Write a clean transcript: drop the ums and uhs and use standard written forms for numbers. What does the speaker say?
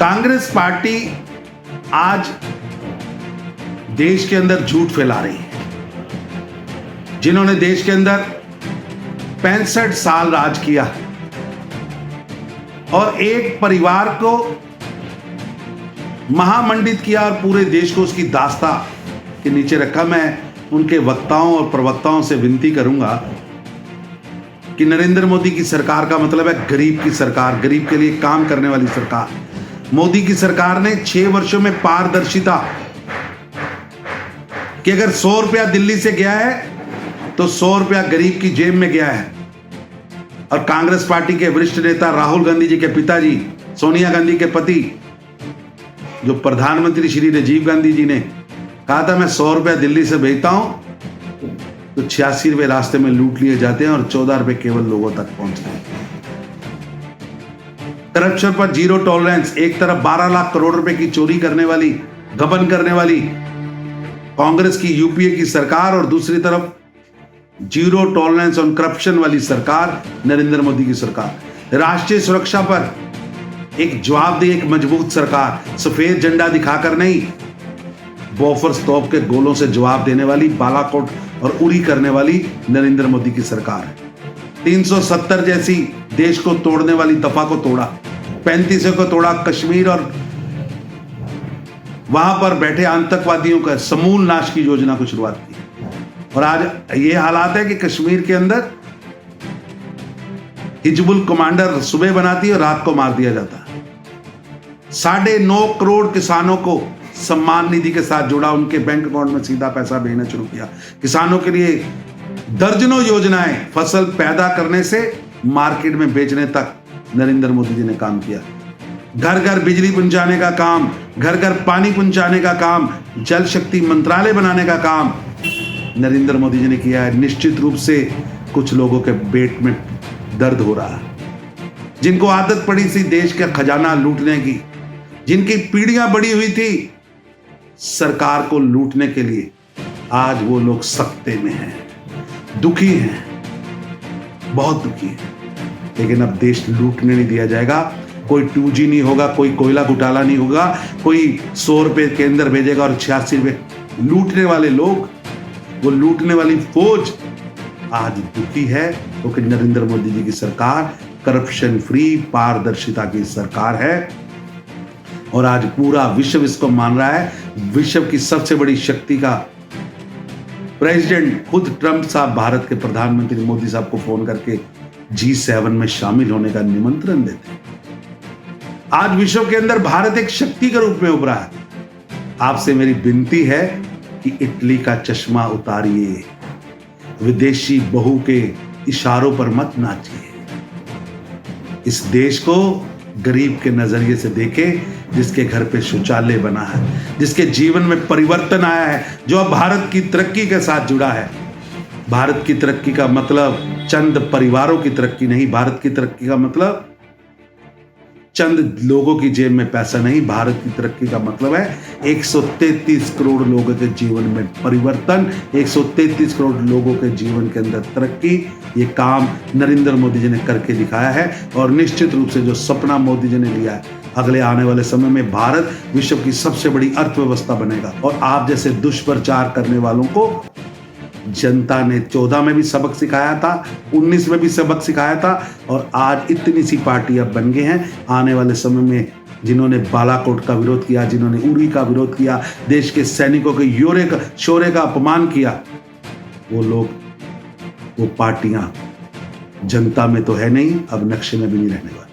Congress party आज देश के अंदर झूठ फैला रही है। जिन्होंने देश के अंदर 65 साल राज किया और एक परिवार को महामंडित किया और पूरे देश को उसकी दास्ता के नीचे रखा। मैं उनके वक्ताओं और प्रवक्ताओं से विनती करूंगा कि नरेंद्र मोदी की सरकार का मतलब है गरीब की सरकार, गरीब के लिए काम करने वाली सरकार। मोदी की सरकार ने 6 वर्षों में पारदर्शिता कि अगर 100 रुपया दिल्ली से गया है तो 100 रुपया गरीब की जेब में गया है। और कांग्रेस पार्टी के वरिष्ठ नेता राहुल गांधी जी के पिताजी, सोनिया गांधी के पति, जो प्रधानमंत्री श्री राजीव गांधी जी ने कहा था मैं 100 रुपया दिल्ली से भेजता हूं तो 86 रुपए रास्ते में लूट लिए जाते हैं और 14 रुपए केवल लोगों तक पहुंचते हैं। करप्शन पर जीरो टॉलरेंस। एक तरफ 12 लाख करोड़ रुपए की चोरी करने वाली, गबन करने वाली कांग्रेस की यूपीए की सरकार और दूसरी तरफ जीरो टॉलरेंस ऑन करप्शन वाली सरकार नरेंद्र मोदी की सरकार। राष्ट्रीय सुरक्षा पर एक जवाबदेह, एक मजबूत सरकार। सफेद झंडा दिखाकर नहीं, बोफर्स तोप के गोलों से जवाब देने वाली, बालाकोट और उड़ी करने वाली नरेंद्र मोदी की सरकार है। 370 जैसी देश को तोड़ने वाली दफा को तोड़ा, 35 को तोड़ा, कश्मीर और वहां पर बैठे आतंकवादियों का समूल नाश की योजना को शुरुआत की। और आज ये हालात है कि कश्मीर के अंदर हिजबुल कमांडर सुबह बनाती है और रात को मार दिया जाता है। 9.5 करोड़ किसानों को सम्मान निधि के साथ जोड़ा, उनके बैंक अकाउंट में सीधा पैसा भेजना शुरू किया। किसानों के लिए दर्जनों योजनाएं, फसल पैदा करने से मार्केट में बेचने तक नरेंद्र मोदी जी ने काम किया। घर घर बिजली पहुंचाने का काम, घर घर पानी पहुंचाने का काम, जल शक्ति मंत्रालय बनाने का काम नरेंद्र मोदी जी ने किया है। निश्चित रूप से कुछ लोगों के पेट में दर्द हो रहा है, जिनको आदत पड़ी थी देश का खजाना लूटने की, जिनकी पीढ़ियां बड़ी हुई थी सरकार को लूटने के लिए, आज वो लोग सख्ते में हैं, दुखी हैं, बहुत दुखी हैं। लेकिन अब देश लूटने नहीं दिया जाएगा। कोई 2G नहीं होगा, कोई कोयला घोटाला नहीं होगा, कोई 100 रुपए के अंदर भेजेगा और 86 रुपए। लूटने वाले लोग, वो लूटने वाली फौज आज दुखी है क्योंकि नरेंद्र मोदी जी की सरकार करप्शन फ्री, पारदर्शिता की सरकार है। और आज पूरा विश्व इसको मान रहा है। विश्व की सबसे बड़ी शक्ति का प्रेसिडेंट खुद ट्रंप साहब भारत के प्रधानमंत्री मोदी साहब को फोन करके G7 में शामिल होने का निमंत्रण देते हैं। आज विश्व के अंदर भारत एक शक्ति के रूप में उभरा है। आपसे मेरी विनती है कि इटली का चश्मा उतारिए, विदेशी बहू के इशारों पर मत नाचिए। इस देश को गरीब के नजरिए से देखे, जिसके घर पे शौचालय बना है, जिसके जीवन में परिवर्तन आया है, जो अब भारत की तरक्की के साथ जुड़ा है। भारत की तरक्की का मतलब चंद परिवारों की तरक्की नहीं, भारत की तरक्की का मतलब चंद लोगों की जेब में पैसा नहीं। भारत की तरक्की का मतलब है 133 करोड़ लोगों के जीवन में परिवर्तन, 133 करोड़ लोगों के जीवन के अंदर तरक्की। ये काम नरेंद्र मोदी जी ने करके दिखाया है। और निश्चित रूप से जो सपना मोदी जी ने लिया है, अगले आने वाले समय में भारत विश्व की सबसे बड़ी अर्थव्यवस्था बनेगा। और आप जैसे दुष्प्रचार करने वालों को जनता ने 14 में भी सबक सिखाया था, 19 में भी सबक सिखाया था, और आज इतनी सी पार्टियां बन गए हैं। आने वाले समय में जिन्होंने बालाकोट का विरोध किया, जिन्होंने उड़ी का विरोध किया, देश के सैनिकों के शौर्य का अपमान किया, वो लोग, वो पार्टियां जनता में तो है नहीं, अब नक्शे में भी नहीं रहने वाली।